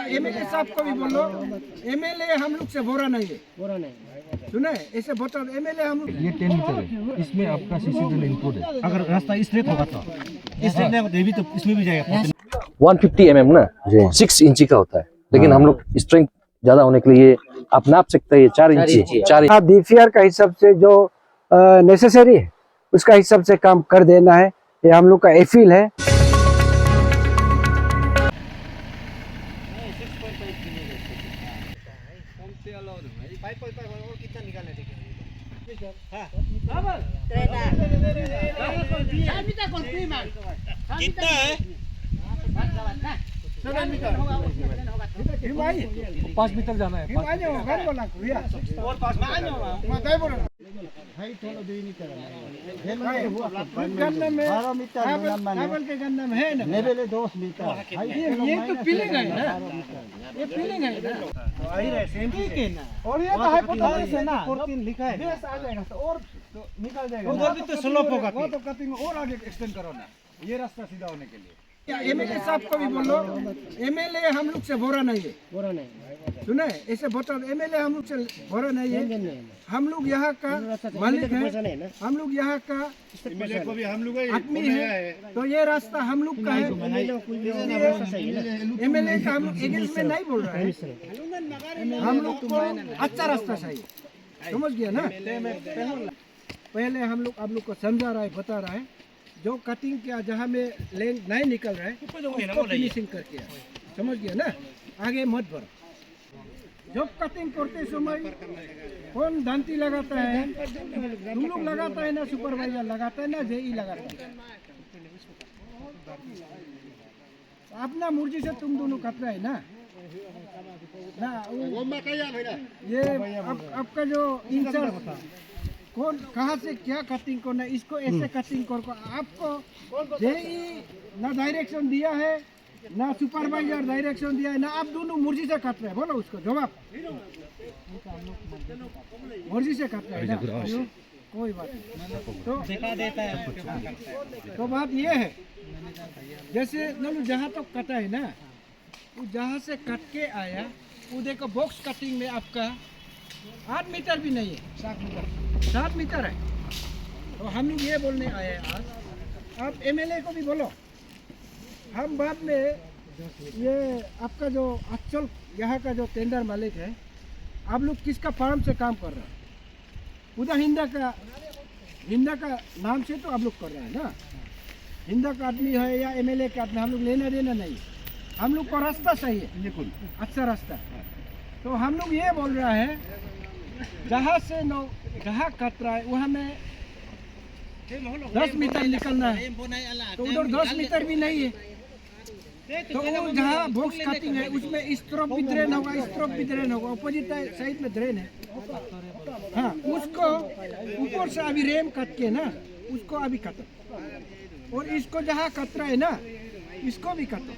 MLA साहब को भी बोलो, एमएलए हम लोग से बोरा नहीं है, बोरा नहीं सुने ऐसे बता। एमएलए हम ये 10 मीटर है, इसमें आपका सीसीटीवी इंक्लूड है। अगर रास्ता स्ट्रेट होगा तो स्ट्रेट नहीं होगा तो इसमें भी जाएगा। 150 mm ना 6 इंची का होता है, लेकिन हम लोग स्ट्रेंथ ज्यादा होने के लिए आप नाप सकते हैं 4 इंची। 4 डीपीआर का हिसाब से जो नेसेसरी है उसका हिसाब से काम कर देना है, ये हम लोग का एफिल है। कितना है? 5 मीटर जाना है। ये तो फीलिंग है ना, ये फीलिंग है ना, और ये तो हाइपोथेसिस है ना, 14 लिखा है, बेस आ जाएगा तो और तो निकल जाएगा। उधर भी तो स्लोप होगा, वो तो कटिंग और आगे एक्सटेंड करो ना, ये रास्ता सीधा होने के लिए। एमएलए साहब को भी बोलो, एमएलए हम लोग से बोरा नहीं है, बोरा नहीं सुने ऐसे बता। एमएलए हम लोग से बोरा नहीं है, हम लोग यहाँ का मालिक है, हम लोग यहाँ का आदमी है, तो ये रास्ता हम लोग का है। एमएलए का हम लोग एगेंस्ट में नहीं बोल रहा है, हम लोग को अच्छा रास्ता चाहिए, समझ गया ना। पहले हम लोग आप लोग को समझा रहा है, बता रहा है, जो कटिंग किया जहाँ में लेंथ नहीं निकल रहा है उसको फिनिशिंग करके आए, समझ गया ना। आगे मत बढ़ो। जब कटिंग करते समय कौन धांती लगाता है, तुम लोग लगाता है ना, सुपरवाइजर लगाता है ना, जेई लगाता है। अपना मुर्जी से तुम दोनों कटरा है ना, ये आपका जो इंचार्ज कौन कहाँ से क्या कटिंग करना, इसको ऐसे कटिंग कर, आपको जेई ना डायरेक्शन दिया है ना सुपरवाइजर डायरेक्शन दिया है ना, आप दोनों मर्जी से काट रहे हैं। बोलो उसको जवाब, मर्जी से काट रहे हैं ना, कोई बात नहीं तो दिखा देता है। तो बात ये है, जैसे नलू जहाँ तक कटा है ना, वो जहाँ से कट के आया वो देखो बॉक्स कटिंग में आपका 8 मीटर भी नहीं है, 7 मीटर है। तो हम लोग ये बोलने आए हैं आज, आप एमएलए को भी बोलो, हम बाद में ये आपका जो एक्चुअल यहाँ का जो टेंडर मालिक है, आप लोग किसका फार्म से काम कर रहे हैं, उधर हिंदा का नाम से तो आप लोग कर रहे हैं ना, हिंदा का आदमी है या एमएलए का आदमी, हम लोग लेना देना नहीं, हम लोग को रास्ता चाहिए, अच्छा रास्ता। तो हम लोग ये बोल रहा है, जहाँ से जहाँ कट रहा है वहाँ में 10 मीटर निकलना है, तो उधर 10 मीटर भी नहीं है, तो वो जहाँ बॉक्स कटिंग है उसमें इस तरफ भी ड्रेन होगा, इस तरफ भी ड्रेन होगा, अपोजिट साइड में ड्रेन है। हाँ, उसको ऊपर से अभी रेम कट के ना, उसको अभी काटो, और इसको जहाँ कटरा है ना, इसको भी काटो।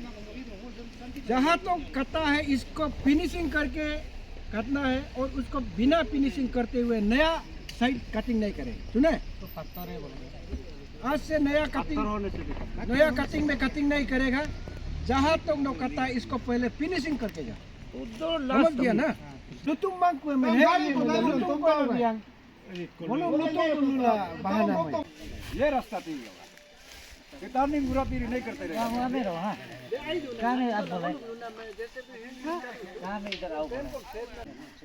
जहाँ तो कटा है इसको फिनिशिंग करके काटना है, और उसको बिना फिनिशिंग करते हुए नया साइड कटिंग नहीं करेंगे, सुने। आज से नया कटिंग में कटिंग नहीं करेगा, जहाँ तक नो कटा है इसको पहले फिनिशिंग करके जा, समझ गया ना। लुतुम बांग को में है, लुतुम को बियांग बोलो, लुतुम बहाना है, ये रास्ता ठीक है। कितानी बुरा पीरी नहीं करते रहे, वहाँ में रहो। हाँ, कहाँ में आप बोले, कहाँ में इधर आओ,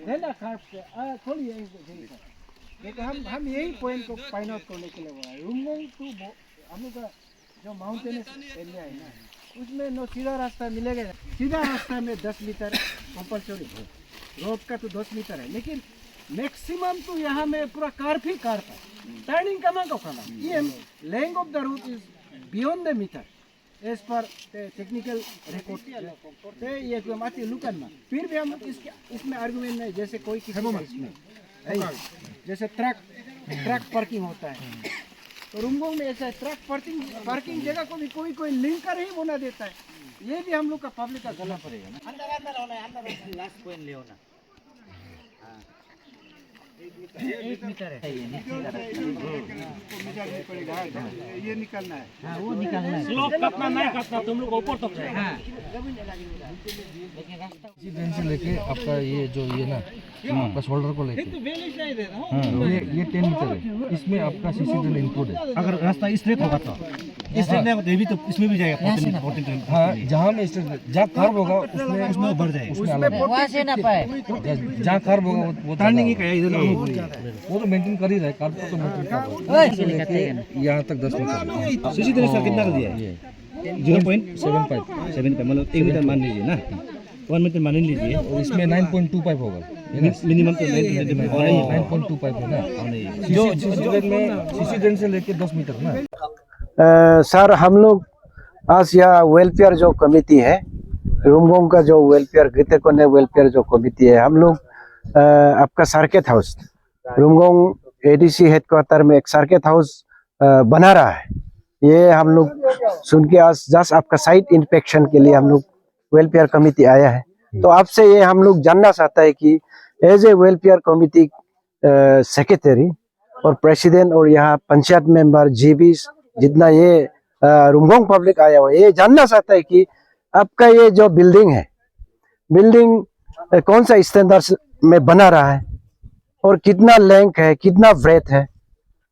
है ना खास से खोलिए। देखो हम यही पॉइंट को फाइंड आउट करने के लिए बोला है। रुमगोंग टू हम लोग का जो माउंटेनस एरिया है ना, उसमें नो सीधा रास्ता मिलेगा, सीधा रास्ता में 10 मीटर कंपल्सरी है, रोड का तो 10 मीटर है, लेकिन मैक्सिमम तो यहाँ में पूरा कारप है, टर्निंग कमा को खाना, ये length of the root is beyond the metre as per technical record, ये एकदम आती लुकन में। फिर भी हम इसमें आर्गुमेंट नहीं, जैसे कोई किसी इसमें जैसे ट्रक पार्किंग होता है, तो रुमगोंग में ऐसा ट्रक पार्किंग जगह को भी कोई लिंकर ही बना देता है, ये भी हम लोग का पब्लिक का गला पड़ेगा ना। अंदर होना है, अंदर लास्ट पॉइंट ले होना। ये निकालना है। स्लोप काटना नहीं काटना तुम लोग ऊपर तक जाएगा। इसी ट्रेन से लेके आपका ये जो ये ना आपका शोल्डर को लेके ये 10 मीटर है। इसमें आपका सीसी ट्रेन इंक्लूड है। अगर रास्ता स्ट्रेट होगा तो स्ट्रेट नहीं होगा तो इसमें भी जाएगा 14 हाँ, जहाँ में जहाँ कर्व होगा उसमें बढ़ जाएगा। उसमें अलग है। वहाँ से ना पाए जहाँ कर्व होगा वो टर्निंग ही क्या इधर वो तो मेंटेन कर ही रहा है। कर्व तो मेंटेन कर रहा है। यहाँ तक 10 मीटर सीसी ट्रेन सर कितना कर दिया है 0.75 मतलब 1 मीटर मान लीजिए ना 1 मीटर मान लीजिए और इसमें 9.25 होगा। मिनिमम तो 9.25 है ना जो सीसी ट्रेन से लेके 10 मीटर ना। सर हम लोग आज यहाँ वेलफेयर जो कमेटी है रुमगोंग का जो वेलफेयर गीतेकोने वेलफेयर जो कमेटी है हम लोग आपका circuit house Rumgong ADC headquarter में एक सर्किट हाउस बना रहा है। ये हम लोग सुन के आज जस्ट आपका साइट इंस्पेक्शन के लिए हम लोग वेलफेयर कमेटी आया है। तो आपसे ये हम लोग जानना चाहता है कि as a welfare committee secretary और प्रेसिडेंट और यहाँ पंचायत मेंबर जीबी जितना ये रुमगोंग पब्लिक आया हुआ है ये जानना चाहता है कि आपका ये जो बिल्डिंग कौन सा स्टैंडर्ड में बना रहा है और कितना लेंथ है कितना ब्रेथ है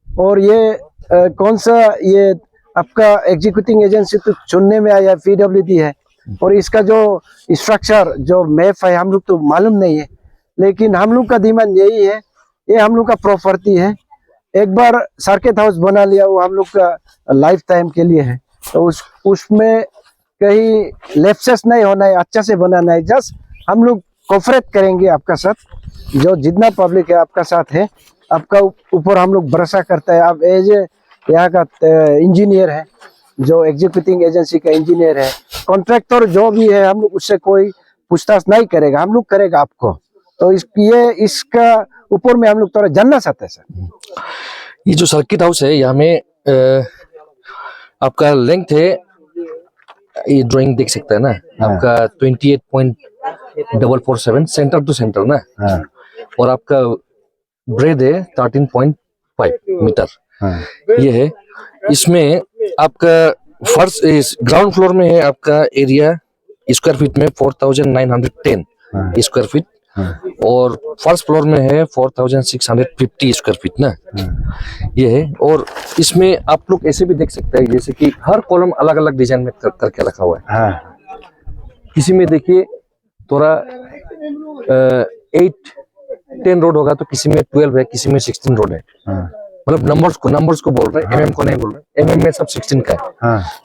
और ये कौन सा ये आपका एग्जीक्यूटिंग एजेंसी तो चुनने में आया पीडब्ल्यूडी है और इसका जो स्ट्रक्चर जो मैप है हम लोग तो मालूम नहीं है। लेकिन हम लोग का डिमांड यही है ये हम लोग का प्रॉपर्टी है। एक बार सर्किट हाउस बना लिया वो हम लोग का लाइफ टाइम के लिए है। तो उसमें कहीं लेप्सेस नहीं होना है अच्छा से बनाना है। जस्ट हम लोग कोऑपरेट करेंगे आपका साथ जो जितना पब्लिक है आपका साथ है आपका ऊपर हम लोग भरोसा करता है। आप एज यहाँ का इंजीनियर है जो एग्जीक्यूटिंग एजेंसी का इंजीनियर है कॉन्ट्रैक्टर जो भी है हम लोग उससे कोई पूछताछ नहीं करेगा हम लोग करेगा आपको। तो इसका ऊपर में हम लोग थोड़ा जानना चाहते हैं सर। ये जो सर्किट हाउस है यहाँ में आपका लेंथ है ये ड्राइंग देख सकते हैं ना आपका 28.447 सेंटर टू सेंटर ना और आपका ब्रेड है 13.5 मीटर ये है। इसमें आपका फर्स्ट ग्राउंड फ्लोर में है आपका एरिया स्क्वायर फीट में 4910 स्क्वायर फीट और फर्स्ट फ्लोर में है 4650 स्क्वायर फीट ना ये है। और इसमें आप लोग ऐसे भी देख सकते हैं जैसे कि हर कॉलम अलग अलग डिजाइन में करके रखा हुआ है। किसी में देखिए थोड़ा 8-10 रोड होगा तो किसी में 12 है किसी में 16 रोड है। मतलब नंबर्स को बोल रहे हैं एमएम को नहीं बोल रहे। एमएम में सब 16 का है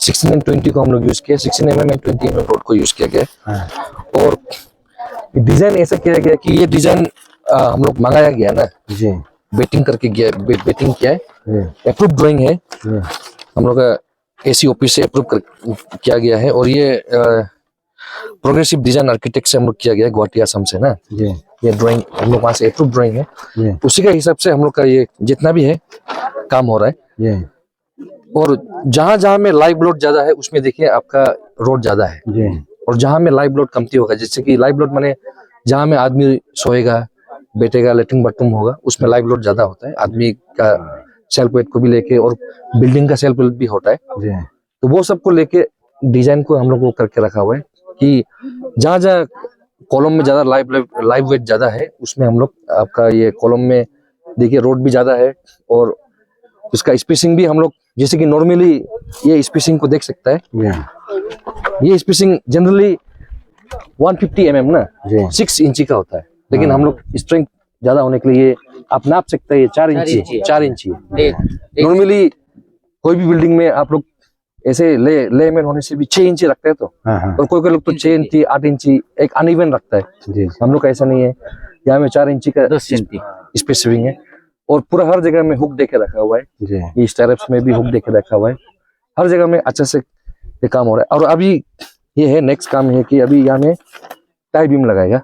16 and 20 को हम लोग यूज किया 16 mm and 20 mm रोड को यूज किया गया। और डिजाइन ऐसा किया गया कि ये डिजाइन हम लोग मंगाया गया ना जी बेटिंग करके गया बेटिंग किया है अप्रूव ड्राइंग है हम लोग का एसी ऑफिस से अप्रूव किया गया है। और ये प्रोग्रेसिव डिजाइन आर्किटेक्ट से हम लोग किया गया है गुवाहाटी असम से ना ये ड्राइंग हम लोग वहाँ से अप्रूव ड्राइंग है उसी का हिसाब से हम लोग का ये जितना भी है काम हो रहा है। और जहाँ जहाँ में लाइव लोड ज्यादा है उसमें देखिए आपका रोड ज्यादा है और जहाँ में लाइव लोड कमती होगा जैसे कि लाइव लोड माने जहाँ में आदमी सोएगा बैठेगा लेटरिन बाथरूम होगा उसमें लाइव लोड ज्यादा होता है आदमी का सेल्फ वेट को भी लेके और बिल्डिंग का सेल्फ वेट भी होता है। तो वो सबको लेके डिजाइन को हम लोग को करके रखा हुआ है कि जहाँ जहाँ कॉलम में ज्यादा लाइव वेट ज्यादा है उसमें हम लोग आपका ये कॉलम में देखिए रोड भी ज्यादा है और उसका स्पेसिंग भी हम लोग जैसे कि नॉर्मली ये स्पेसिंग को देख सकता है ये स्पेसिंग जनरली 150 mm ना 6 इंची का होता है लेकिन हम लोग स्ट्रेंथ ज्यादा होने के लिए आप नाप सकते हैं ये 4 इंची नॉर्मली कोई भी बिल्डिंग में आप लोग ऐसे लेमैन होने से भी 6 इंची रखते हैं तो और कोई लोग तो 6 इंची 8 इंची एक अनइवन रखता है हम लोग का ऐसा नहीं है यहाँ में 4 इंची का स्पेसिफिक है और पूरा हर जगह में हुक देके रखा हुआ है ये स्टैरप्स में भी हुक देके रखा हुआ है हर जगह में अच्छे से ये काम हो रहा है। और अभी ये है नेक्स्ट काम है कि अभी यहाँ में टाई बीम लगाएगा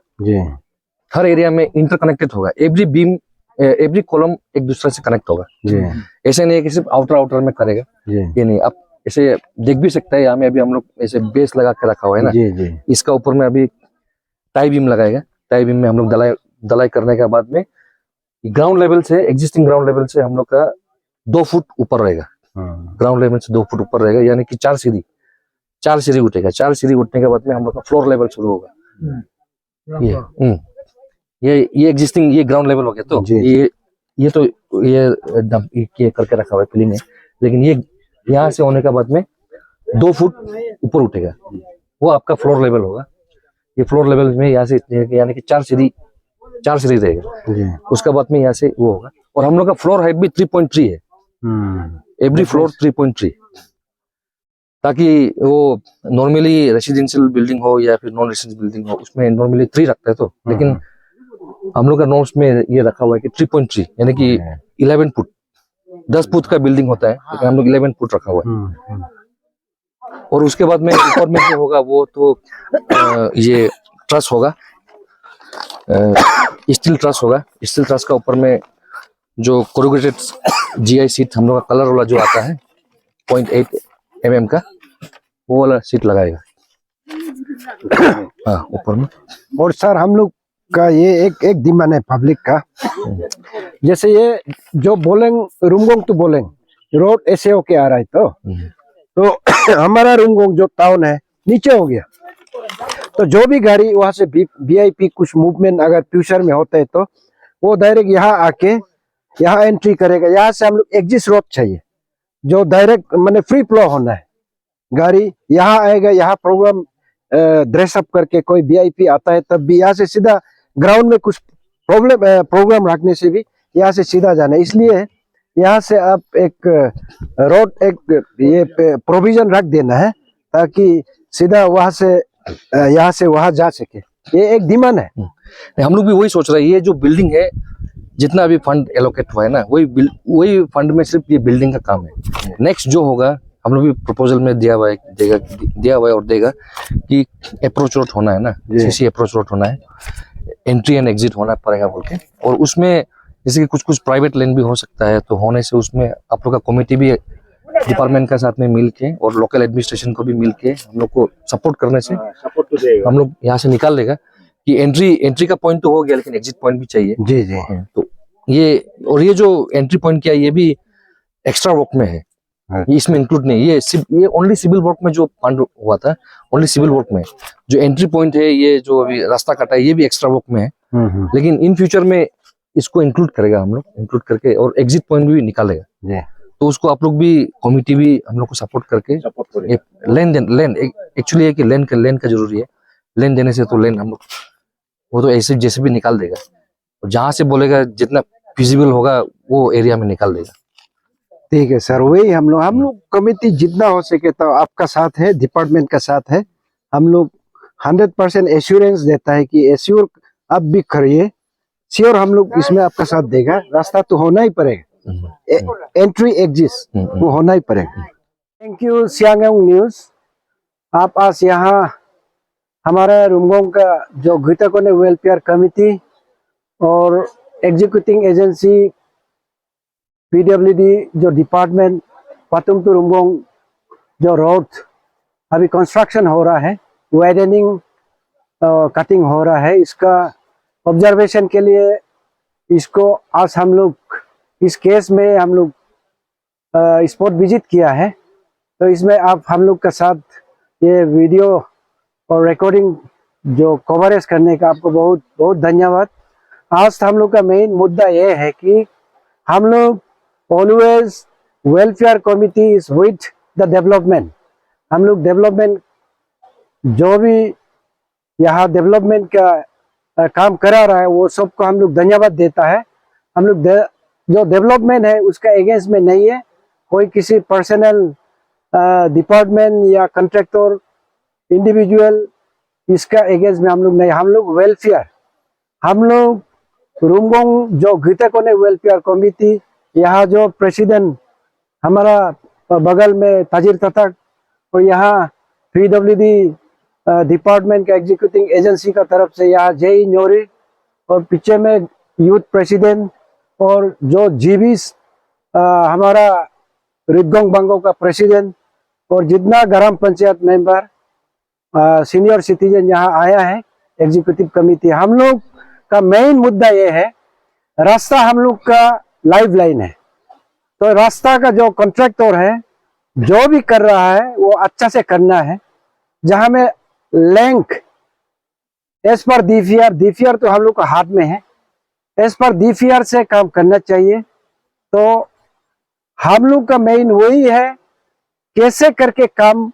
हर एरिया में इंटरकनेक्टेड होगा एवरी कॉलम एक दूसरे से कनेक्ट होगा ऐसे नहीं है कि सिर्फ आउटर में करेगा ये नहीं आप ऐसे देख भी सकते हैं यहाँ में अभी हम लोग ऐसे बेस लगा के रखा हुआ है ना इसका ऊपर में अभी टाई बीम लगाएगा टाई बीम में हम लोग दलाई करने के बाद में ग्राउंड लेवल से, एग्जिस्टिंग ग्राउंड लेवल से हम लोग का 2 फुट ऊपर रहेगा। ग्राउंड लेवल से 2 फुट ऊपर रहेगा, यानी कि 4 सीढ़ी उठेगा। 4 सीढ़ी उठने के बाद में हम लोग का फ्लोर लेवल शुरू होगा। ये एग्जिस्टिंग, ये ग्राउंड लेवल हो गया। तो ये तो ये एकदम ये करके रखा हुआ है, फिलिंग है। लेकिन ये यहाँ से होने के बाद में 2 फुट ऊपर उठेगा, वो आपका फ्लोर लेवल होगा। ये फ्लोर लेवल में यहाँ से यानी कि 4 सीढ़ी रहेगा। उसके बाद में यहाँ से वो होगा। और हम लोग का फ्लोर हाइट भी 3.3 है। एवरी फ्लोर 3.3, ताकि वो नॉर्मली रेसिडेंशियल बिल्डिंग हो या फिर नॉन रेसिडेंशियल बिल्डिंग हो, उसमें नॉर्मली 3 रखता है। तो लेकिन हम लोग का नॉर्म्स में ये रखा हुआ है कि 3.3, यानी कि 11 फुट, 10 फुट का बिल्डिंग होता है, लेकिन हम लोग 11 फुट रखा हुआ है। और उसके बाद में ऊपर में जो होगा वो तो ये ट्रस होगा, स्टील ट्रस होगा। स्टील ट्रस का ऊपर में जो कोरुगेटेड GI सीट हम लोग का कलर वाला जो आता है 0.8 mm का, वो वाला सीट लगाएगा हाँ ऊपर में। और सर हम लोग का ये एक डिमांड है पब्लिक का, जैसे ये जो बोलेंग रुमगोंग टू बोलेंग रोड ऐसे होके आ रहा है, तो हमारा रुमगोंग जो टाउन है नीचे हो गया, तो जो भी गाड़ी वहां से VIP कुछ मूवमेंट अगर फ्यूचर में होता है तो वो डायरेक्ट यहाँ आके यहाँ एंट्री करेगा। यहाँ से हम लोग एग्जिट रोड चाहिए जो डायरेक्ट मैंने फ्री फ्लो होना है। गाड़ी यहाँ आएगा, यहाँ प्रोग्राम ड्रेसअप करके कोई VIP आता है तब भी यहाँ से सीधा ग्राउंड में कुछ प्रोग्राम रखने से भी यहाँ से सीधा जाना है। इसलिए यहाँ से आप एक रोड एक ये प्रोविजन रख देना है ताकि सीधा वहां से यहाँ से वहां जा सके। ये एक डिमांड है। हम लोग भी वही सोच रहे हैं। ये जो बिल्डिंग है, जितना अभी फंड एलोकेट हुआ है ना, वही फंड में सिर्फ ये बिल्डिंग का काम है। नेक्स्ट जो होगा हम लोग भी प्रपोजल में दिया हुआ है और देगा कि अप्रोच रोड होना है ना, CC अप्रोच रोड होना है, एंट्री एंड एग्जिट होना पड़ेगा बोल के। और उसमें जैसे कि कुछ प्राइवेट लेन भी हो सकता है, तो होने से उसमें आप लोग का कमेटी भी डिपार्टमेंट के साथ में मिल के और लोकल एडमिनिस्ट्रेशन को भी मिल के हम लोग को सपोर्ट करने से हम लोग यहाँ से निकाल लेगा कि एंट्री का पॉइंट तो हो गया, लेकिन एग्जिट पॉइंट भी चाहिए। जी। तो ये जो एंट्री पॉइंट किया ये भी एक्स्ट्रा वर्क में है, ये इसमें इंक्लूड नहीं। ये ओनली सिविल वर्क में जो फंड हुआ था, ओनली सिविल वर्क में। जो एंट्री पॉइंट है, ये जो अभी रास्ता कटा है, ये भी एक्स्ट्रा वर्क में है। लेकिन इन फ्यूचर में इसको इंक्लूड करेगा हम लोग, इंक्लूड करके और एग्जिट पॉइंट भी निकालेगा। तो उसको आप लोग भी, कमिटी भी हम लोग को सपोर्ट करके लेन एक्चुअली है कि लेन का जरूरी है। लेन देने से तो लेन हम लोग वो तो ऐसे जैसे भी निकाल देगा, और जहां से बोलेगा जितना फिजिबल होगा वो एरिया में निकाल देगा। ठीक है सर, वही हम लोग कमिटी जितना हो सके तो आपका साथ है, डिपार्टमेंट का साथ है। हम लोग 100% एश्योरेंस देता है कि एश्योर आप भी करिए, श्योर हम लोग इसमें आपका साथ देगा। रास्ता तो होना ही पड़ेगा, एंट्री एग्जिट वो होना ही पड़ेगा। Thank you Siangyong news. आप आज यहाँ हमारा रुमगोंग का जो गीताकोने वेलफेयर कमिटी और एग्जीक्यूटिंग एजेंसी PWD जो डिपार्टमेंट पातुम टू रुमगोंग जो रोड अभी कंस्ट्रक्शन हो रहा है, वाइडनिंग कटिंग हो रहा है, इसका ऑब्जर्वेशन के लिए इसको आज हम लोग इस केस में हम लोग स्पॉट विजिट किया है। तो इसमें आप हम लोग के साथ ये वीडियो और रिकॉर्डिंग जो कवरेज करने का आपको बहुत बहुत धन्यवाद। आज हम लोग का मेन मुद्दा ये है कि हम लोग always welfare committee is with the development. हम लोग डेवलपमेंट जो भी यहाँ डेवलपमेंट का काम करा रहा है वो सबको हम लोग धन्यवाद देता है। हम लोग जो डेवलपमेंट है उसका अगेंस्ट में नहीं है, कोई किसी पर्सनल डिपार्टमेंट या कॉन्ट्रैक्टर इंडिविजुअल इसका अगेंस्ट में हम लोग नहीं। हम लोग वेलफेयर, हम लोग रुमगोंग जो गीताकोने वेलफेयर कमिटी, यहाँ जो प्रेसिडेंट हमारा बगल में ताजिर ततक, और यहाँ PWD डिपार्टमेंट का एग्जीक्यूटिंग एजेंसी का तरफ से यहाँ JE न्योरी, और पीछे में यूथ प्रेसिडेंट, और जो GBs हमारा रिदगोंग बांगो का प्रेसिडेंट, और जितना ग्राम पंचायत मेंबर सीनियर सिटीजन यहाँ आया है एग्जीक्यूटिव कमिटी। हम लोग का मेन मुद्दा ये है रास्ता हम लोग का लाइफ लाइन है। तो रास्ता का जो कॉन्ट्रैक्टर है, जो भी कर रहा है वो अच्छा से करना है। जहां में लेंथ एज पर डीपीआर तो हम लोग का हाथ में है, एज पर डीपीआर से काम करना चाहिए। तो हम लोग का मेन वही है, कैसे करके काम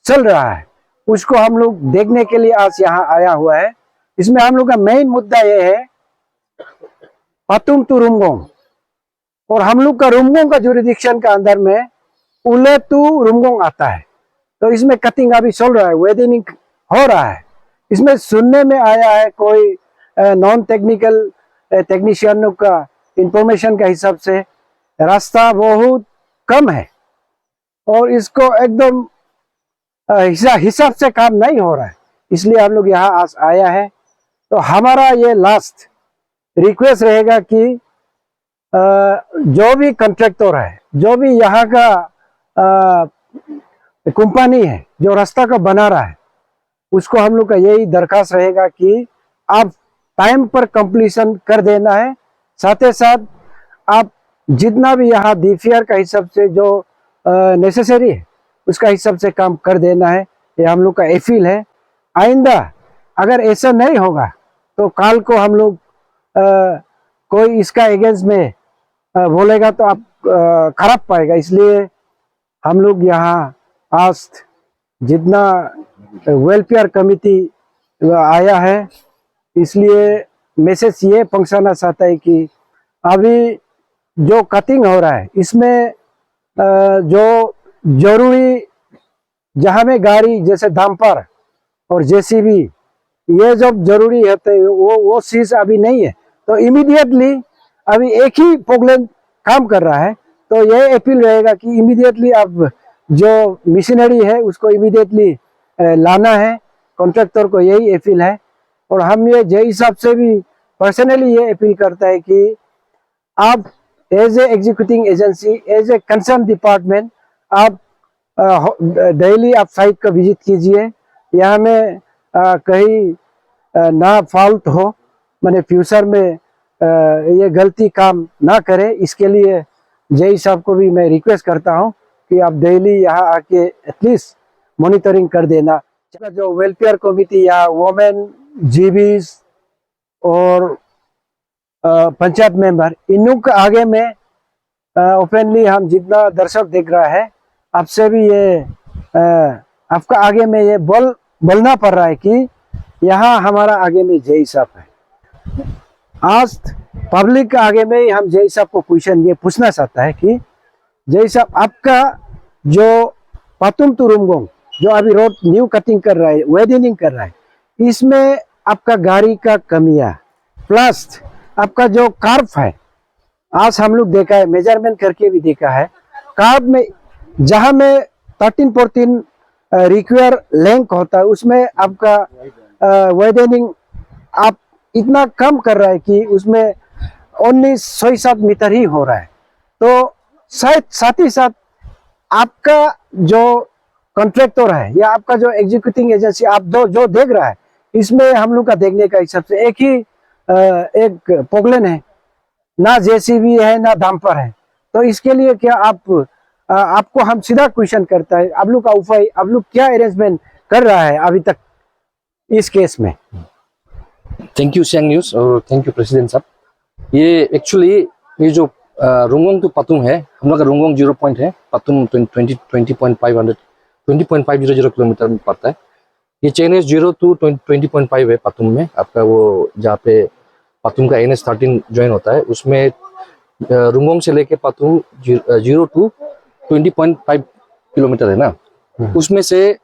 चल रहा है उसको हम लोग देखने के लिए आज यहाँ आया हुआ है। इसमें हम लोग का मेन मुद्दा ये है पातुम टू रुमगोंग, और हम लोग का रुमगोंग का जुरिडिक्शन का अंदर में उले टू रुमगोंग आता है। तो इसमें कटिंग अभी चल रहा है, वेडिंग हो रहा है। इसमें सुनने में आया है कोई नॉन टेक्निकल टेक्नीशियनों का इंफॉर्मेशन के हिसाब से रास्ता बहुत कम है और इसको एकदम हिसाब से काम नहीं हो रहा है, इसलिए हम लोग यहाँ आज आया है। तो हमारा ये लास्ट रिक्वेस्ट रहेगा कि जो भी कॉन्ट्रैक्टर है, जो भी यहाँ का कंपनी है जो रास्ता को बना रहा है, उसको हम लोग का यही दरखास्त रहेगा कि आप टाइम पर कंप्लीशन कर देना है। साथ ही साथ आप जितना भी यहाँ डीपीआर का हिसाब से जो नेसेसरी है उसका हिसाब से काम कर देना है। ये हम लोग का अपील है। आइंदा अगर ऐसा नहीं होगा तो कल को हम लोग कोई इसका अगेंस्ट में बोलेगा तो आप खराब पाएगा। इसलिए हम लोग यहाँ आज जितना वेलफेयर कमिटी आया है, इसलिए मैसेज ये पहुंचाना चाहता है कि अभी जो कटिंग हो रहा है इसमें जो जरूरी जहाँ में गाड़ी जैसे डंपर और जेसीबी ये जब जरूरी होते है वो चीज अभी नहीं है। तो इमीडिएटली अभी एक ही पोगलैंड काम कर रहा है। तो ये अपील रहेगा कि इमीडिएटली अब जो मशीनरी है उसको इमीडिएटली लाना है। कॉन्ट्रैक्टर को यही अपील है और हम ये जे हिसाब से भी पर्सनली ये अपील करता है कि आप as a executing agency, as a concern department, आप डेली आप साइट का विजिट कीजिए। यहाँ में कहीं ना फॉल्ट हो, मैंने फ्यूचर में ये गलती काम ना करे, इसके लिए जय साहब को भी मैं रिक्वेस्ट करता हूँ कि आप डेली यहाँ आके एटलीस्ट मॉनिटरिंग कर देना। जो वेलफेयर कमिटी या वोमेन जीबीज और पंचायत मेंबर, इन के आगे में ओपनली हम जितना दर्शक देख रहा है, आपसे भी ये आपका आगे में ये बोलना पड़ रहा है कि यहाँ हमारा आगे में जय साहब है। आज पब्लिक के आगे में हम जय साहब को क्वेश्चन ये पूछना चाहता है कि जय साहब, आपका जो पातुम टू रुमगोंग जो अभी रोड न्यू कटिंग कर रहा है, वेडनिंग कर रहा है, इसमें आपका गाड़ी का कमियां प्लस आपका जो कार्फ है, आज हम लोग देखा है, मेजरमेंट करके भी देखा है, कार्फ में जहां में 13-14 रिक्वायर लेंथ होता है उसमें आपका वेडनिंग आप इतना कम कर रहा है कि उसमें 19-7 मीटर ही हो रहा है। तो शायद साथ ही साथ आपका जो कॉन्ट्रैक्टर है या आपका जो एग्जीक्यूटिंग एजेंसी आप जो देख रहा है, इसमें हम लोग का देखने का हिसाब से एक ही एक पोगलन है, ना जेसीबी है ना डंपर है। तो इसके लिए क्या आपको हम सीधा क्वेश्चन करता है, आप लोग का उपाय, आप लोग क्या अरेंजमेंट कर रहा है अभी तक इस केस में? थैंक यू सियांग न्यूज और थैंक यू प्रेसिडेंट साहब। ये एक्चुअली ये जो रुंगोंग टू पातुम है, हम लोग का रुंगोंग 0 पॉइंट है, पातुम 20.500 किलोमीटर में पड़ता है। ये चेन एस 0 to 20.5 है पातुम में, आपका वो जहाँ पे पातुम का NH 13 ज्वाइन होता है, उसमें रुंगोंग से लेके पातुम 0 to 20.5 किलोमीटर है ना। उसमें से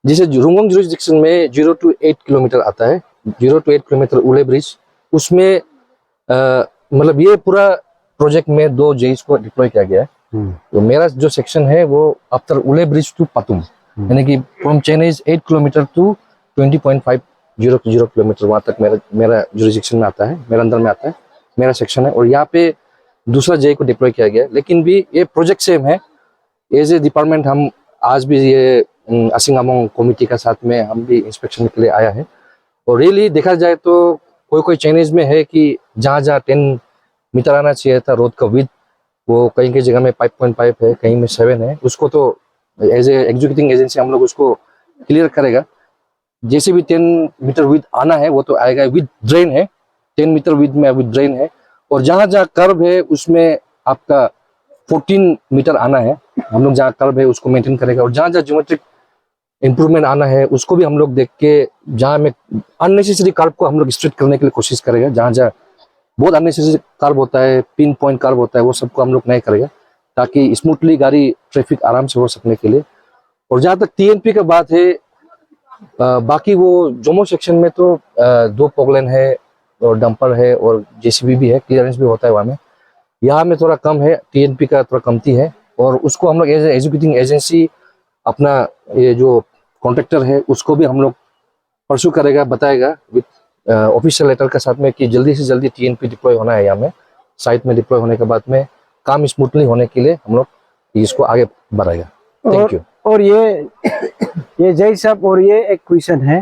जैसे रुंगोंग जुरिसडिक्शन में 0 to 8 किलोमीटर आता है, 0 to 8 किलोमीटर उले ब्रिज, उसमें मतलब ये पूरा प्रोजेक्ट में 2 जेईस को डिप्लॉय किया गया है। तो मेरा जो सेक्शन है वो आफ्टर उले ब्रिज टू पातुम, यानी कि from chain is 8 kilometre to 20.50 kilometre वहां तक मेरा जुरिसडिक्शन में आता है, मेरे अंदर में आता है, मेरा सेक्शन है। और यहाँ पे दूसरा जेई को डिप्लॉय किया गया है, लेकिन भी ये प्रोजेक्ट सेम है। एज ए डिपार्टमेंट हम आज भी ये असिंग अमोंग कमिटी का साथ में हम भी इंस्पेक्शन के लिए आया है। और रियली देखा जाए तो कोई चेनेज में है कि जहाँ 10 मीटर आना चाहिए था रोड का विड्थ, वो कहीं कहीं जगह में 5.5 है, कहीं में 7 है। उसको तो एज ए एग्जीक्यूटिंग एजेंसी हम लोग उसको क्लियर करेगा। जैसे भी 10 मीटर विड्थ आना है वो तो आएगा। विद ड्रेन है, 10 मीटर विड्थ में विद ड्रेन है। और जहाँ जहाँ कर्व है उसमें आपका 14 मीटर आना है। हम लोग जहाँ कर्व है उसको मेंटेन करेगा। और जहाँ जहाँ ज्योमेट्रिक इंप्रूवमेंट आना है उसको भी हम लोग देख के, जहाँ में अननेसेसरी कर्व को हम लोग स्ट्रेट करने के लिए कोशिश करेगा। जहाँ जहाँ बहुत अननेसेसरी कर्व होता है, पिन पॉइंट कर्व होता है, वो सबको हम लोग नहीं करेगा, ताकि स्मूथली गाड़ी ट्रैफिक आराम से हो सकने के लिए। और जहाँ तक TNP का बात है, बाकी वो जोमो सेक्शन में तो 2 पॉगलेन है और डंपर है और JCB भी है, क्लियरेंस भी होता है वहाँ में। यहाँ में थोड़ा कम है, TNP का थोड़ा कमती है। और उसको हम लोग एज एग्जीक्यूटिंग एजेंसी अपना ये जो कॉन्ट्रैक्टर है उसको भी हम लोग परसू करेगा, बताएगा विद ऑफिशियल लेटर के साथ में कि जल्दी से जल्दी TNP डिप्लॉय होना है। यहाँ में साइट में डिप्लॉय होने के बाद में काम स्मूथली होने के लिए हम लोग इसको आगे बढ़ाएगा। Thank you. और ये जय साहब, और ये एक क्वेश्चन है,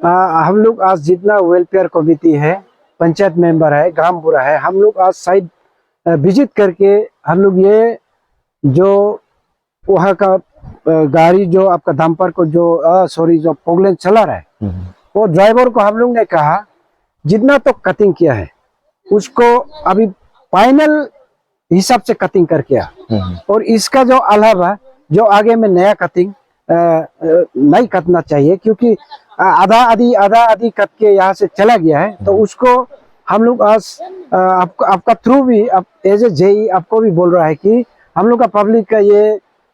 हम लोग आज जितना वेलफेयर कमेटी है, पंचायत मेंबर है, ग्राम बुरा है, हम लोग आज साइट विजिट करके हम लोग ये जो वहाँ का गाड़ी जो आपका डंपर को जो पॉगलेन चला रहा है, वो ड्राइवर को हम लोग ने कहा जितना तो कटिंग किया है उसको अभी फाइनल हिसाब से कटिंग करके आ, और इसका जो अलावा जो आगे में नया कटिंग नहीं कटना चाहिए, क्योंकि आधा आधी कट के यहाँ से चला गया है। तो उसको हम लोग आज आपका थ्रू भी एज ए जेई आपको भी बोल रहा है कि हम लोग का पब्लिक का ये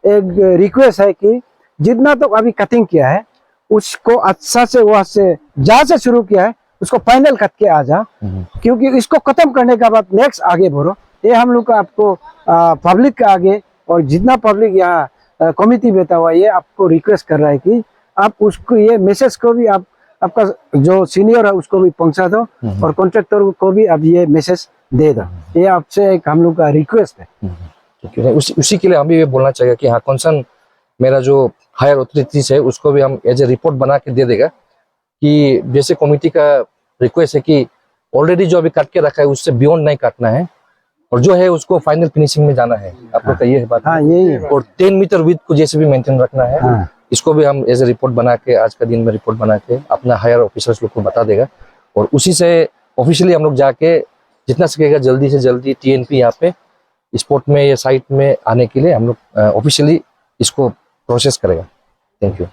एक रिक्वेस्ट है कि जितना तो अभी कटिंग किया है उसको अच्छा से वहां से जहाँ से शुरू किया है उसको फाइनल कट के आ जा, क्योंकि इसको खत्म करने के बाद नेक्स्ट आगे बढ़ो। ये हम लोग का आपको पब्लिक के आगे और जितना पब्लिक यहाँ कमिटी बैठा हुआ ये आपको रिक्वेस्ट कर रहा है कि आप उसको ये मैसेज को भी आपका जो सीनियर है उसको भी पहुंचा दो और कॉन्ट्रैक्टर को भी अब ये मैसेज दे दो। ये आपसे एक हम लोग का रिक्वेस्ट है। उसी के लिए हम भी ये बोलना चाहिए कि हाँ, कंसर्न मेरा जो हायर अथॉरिटीज है उसको भी हम एज ए रिपोर्ट बना के दे देगा कि जैसे कमेटी का रिक्वेस्ट है कि ऑलरेडी जो अभी काट के रखा है उससे बियॉन्ड नहीं काटना है और जो है उसको फाइनल फिनिशिंग में जाना है। आपको कहिए है बात। हाँ, यही है। और 10 मीटर विड्थ को जैसे भी मेंटेन रखना है। हाँ। इसको भी हम एज ए रिपोर्ट बना के आज का दिन में रिपोर्ट बना के अपना हायर ऑफिसर्स लोग को बता देगा और उसी से ऑफिशियली हम लोग जाके जितना सकेगा जल्दी से जल्दी TNP यहाँ पे स्पॉट में या साइट में आने के लिए हम लोग ऑफिशियली इसको प्रोसेस करेगा। Thank you.